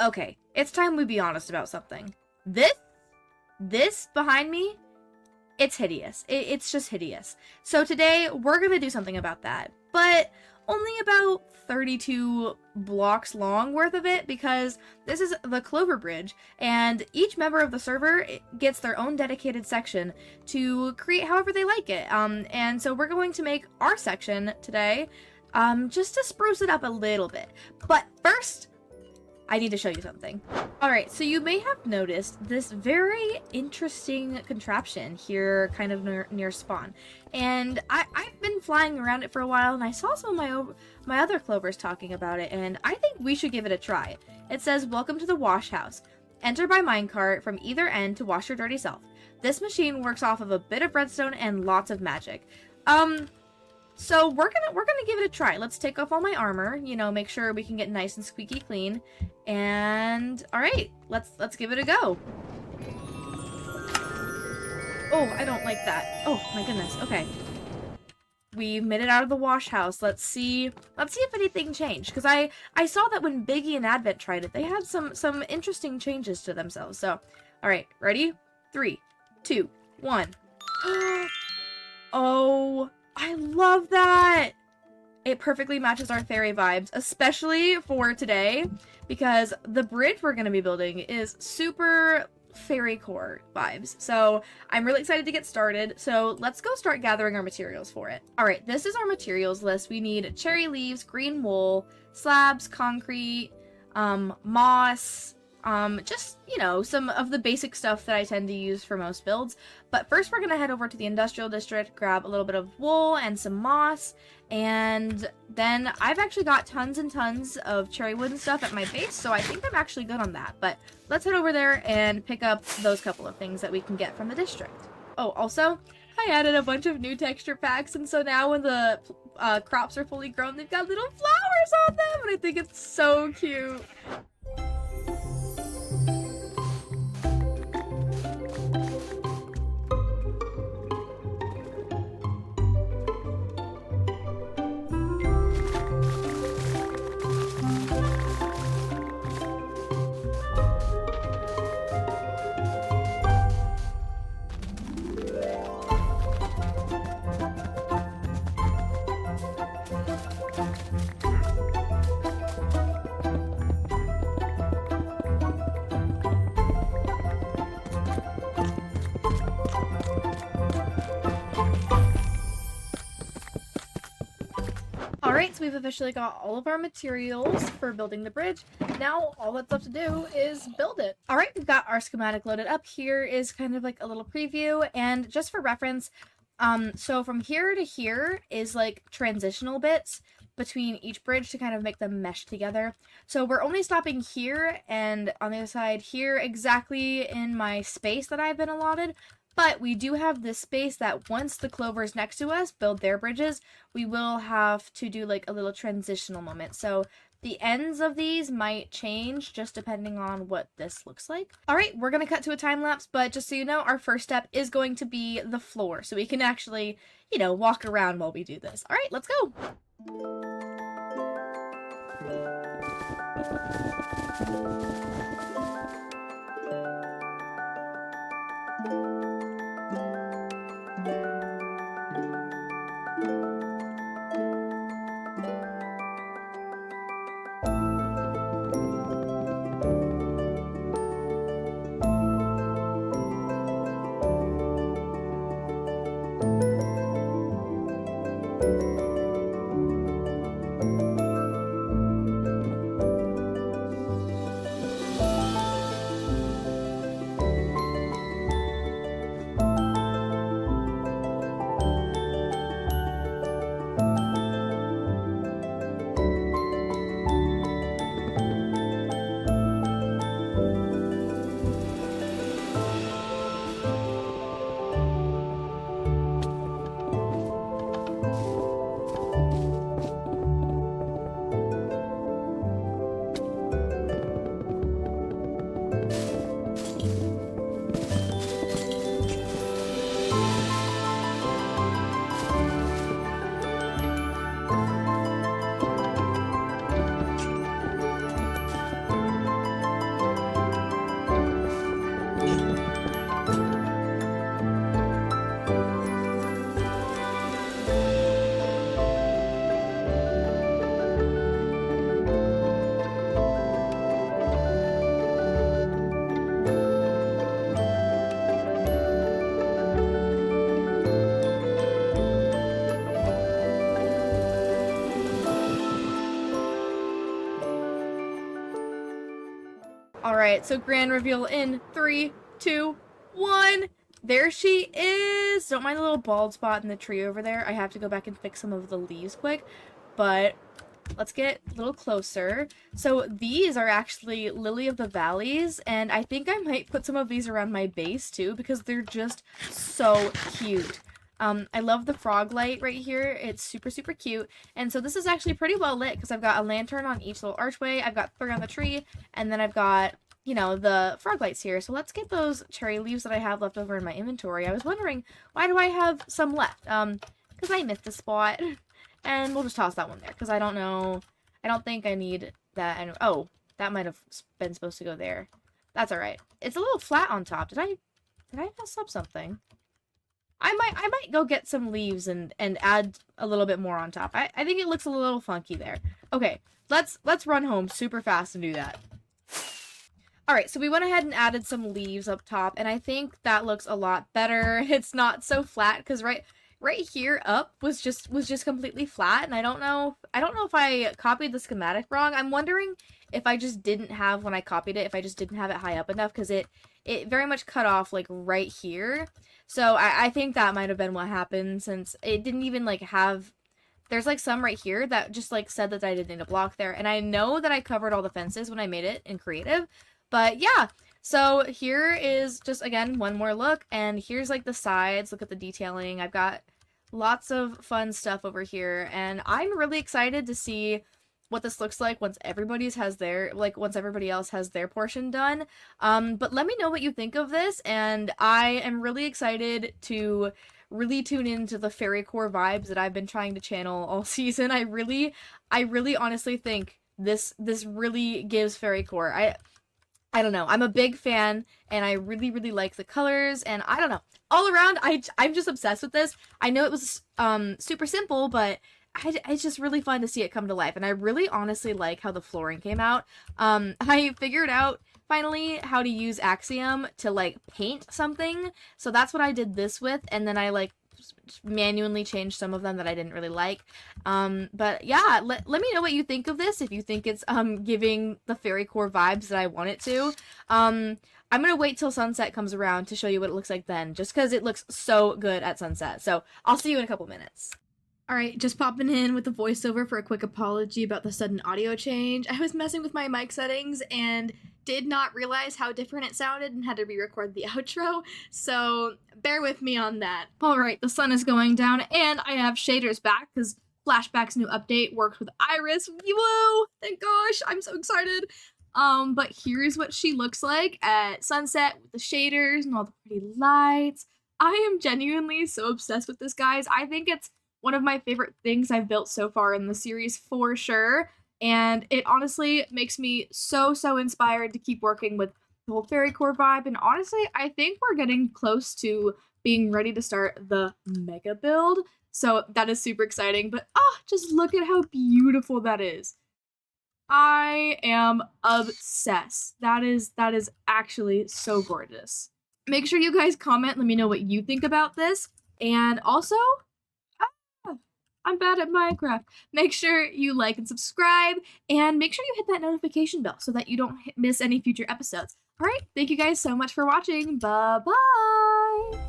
Okay, it's time we be honest about something. This behind me, it's hideous. It's just hideous. So today, we're gonna do something about that. But only about 32 blocks long worth of it, because this is the Clover Bridge, and each member of the server gets their own dedicated section to create however they like it. And so we're going to make our section today, just to spruce it up a little bit. But first, I need to show you something. Alright, so you may have noticed this very interesting contraption here kind of near spawn. And I've been flying around it for a while, and I saw some of my other clovers talking about it, and I think we should give it a try. It says, "Welcome to the wash house. Enter by minecart from either end to wash your dirty self. This machine works off of a bit of redstone and lots of magic." So we're gonna give it a try. Let's take off all my armor, you know, make sure we can get nice and squeaky clean. And alright, let's give it a go. Oh, I don't like that. Oh my goodness. Okay. We've made it out of the wash house. Let's see if anything changed. Because I saw that when Biggie and Advent tried it, they had some interesting changes to themselves. So, alright, ready? 3, 2, 1. Oh, I love that! It perfectly matches our fairy vibes, especially for today, because the bridge we're going to be building is super FAIRYCORE vibes. So I'm really excited to get started. So let's go start gathering our materials for it. Alright, this is our materials list. We need cherry leaves, green wool, slabs, concrete, moss, just, you know, some of the basic stuff that I tend to use for most builds. But first we're going to head over to the industrial district, grab a little bit of wool and some moss, and then I've actually got tons and tons of cherry wood and stuff at my base, so I think I'm actually good on that. But let's head over there and pick up those couple of things that we can get from the district. Oh, also, I added a bunch of new texture packs, and so now when the crops are fully grown, they've got little flowers on them, and I think it's so cute. Alright, so we've officially got all of our materials for building the bridge. Now, all that's left to do is build it. Alright, we've got our schematic loaded up. Here is kind of like a little preview, and just for reference, so from here to here is like transitional bits between each bridge to kind of make them mesh together. So we're only stopping here and on the other side here, exactly in my space that I've been allotted. But we do have this space that once the clovers next to us build their bridges, we will have to do like a little transitional moment. So the ends of these might change just depending on what this looks like. All right, we're going to cut to a time lapse, but just so you know, our first step is going to be the floor. So we can actually, you know, walk around while we do this. All right, let's go. Alright, so grand reveal in 3, 2, 1. There she is! Don't mind the little bald spot in the tree over there. I have to go back and fix some of the leaves quick. But let's get a little closer. So these are actually Lily of the Valleys, and I think I might put some of these around my base too because they're just so cute. I love the frog light right here. It's super, super cute. And so this is actually pretty well lit because I've got a lantern on each little archway. I've got 3 on the tree, and then I've got, you know, the frog lights here. So let's get those cherry leaves that I have left over in my inventory. I was wondering, why do I have some left? Because I missed a spot. And we'll just toss that one there because I don't know. I don't think I need that. And oh, that might have been supposed to go there. That's all right. It's a little flat on top. Did I mess up something? I might go get some leaves and add a little bit more on top. I think it looks a little funky there. Okay, let's run home super fast and do that. Alright, so we went ahead and added some leaves up top, and I think that looks a lot better. It's not so flat, because right here up was just completely flat, and I don't know if I copied the schematic wrong. I'm wondering if I just didn't have, when I copied it, if I just didn't have it high up enough, because it very much cut off, like, right here. So I think that might have been what happened, since it didn't even, like, have... There's, like, some right here that just, like, said that I didn't need a block there, and I know that I covered all the fences when I made it in creative, but yeah. So here is just, again, one more look, and here's, like, the sides. Look at the detailing. I've got lots of fun stuff over here, and I'm really excited to see what this looks like once everybody else has their portion done. But let me know what you think of this, and I am really excited to really tune into the FAIRYCORE vibes that I've been trying to channel all season. I really honestly think this really gives FAIRYCORE. I don't know. I'm a big fan, and I really, really like the colors, and I don't know. All around, I'm just obsessed with this. I know it was super simple, but it's just really fun to see it come to life, and I really honestly like how the flooring came out. I figured out, finally, how to use Axiom to, like, paint something, so that's what I did this with, and then I, like, manually changed some of them that I didn't really like. But yeah, let me know what you think of this, if you think it's giving the FAIRYCORE vibes that I want it to. I'm gonna wait till sunset comes around to show you what it looks like then, just because it looks so good at sunset. So I'll see you in a couple minutes. Alright, just popping in with the voiceover for a quick apology about the sudden audio change. I was messing with my mic settings and did not realize how different it sounded and had to re-record the outro, so bear with me on that. Alright, the sun is going down and I have shaders back because Flashback's new update works with Iris. Whoa! Thank gosh, I'm so excited! But here's what she looks like at sunset with the shaders and all the pretty lights. I am genuinely so obsessed with this, guys. I think it's one of my favorite things I've built so far in the series for sure, and it honestly makes me so inspired to keep working with the whole FAIRYCORE vibe, and honestly, I think we're getting close to being ready to start the mega build, so that is super exciting. But just look at how beautiful that is. I am obsessed. That is actually so gorgeous. Make sure you guys comment, let me know what you think about this, and also, I'm bad at Minecraft. Make sure you like and subscribe, and make sure you hit that notification bell so that you don't miss any future episodes. Alright, thank you guys so much for watching. Bye-bye!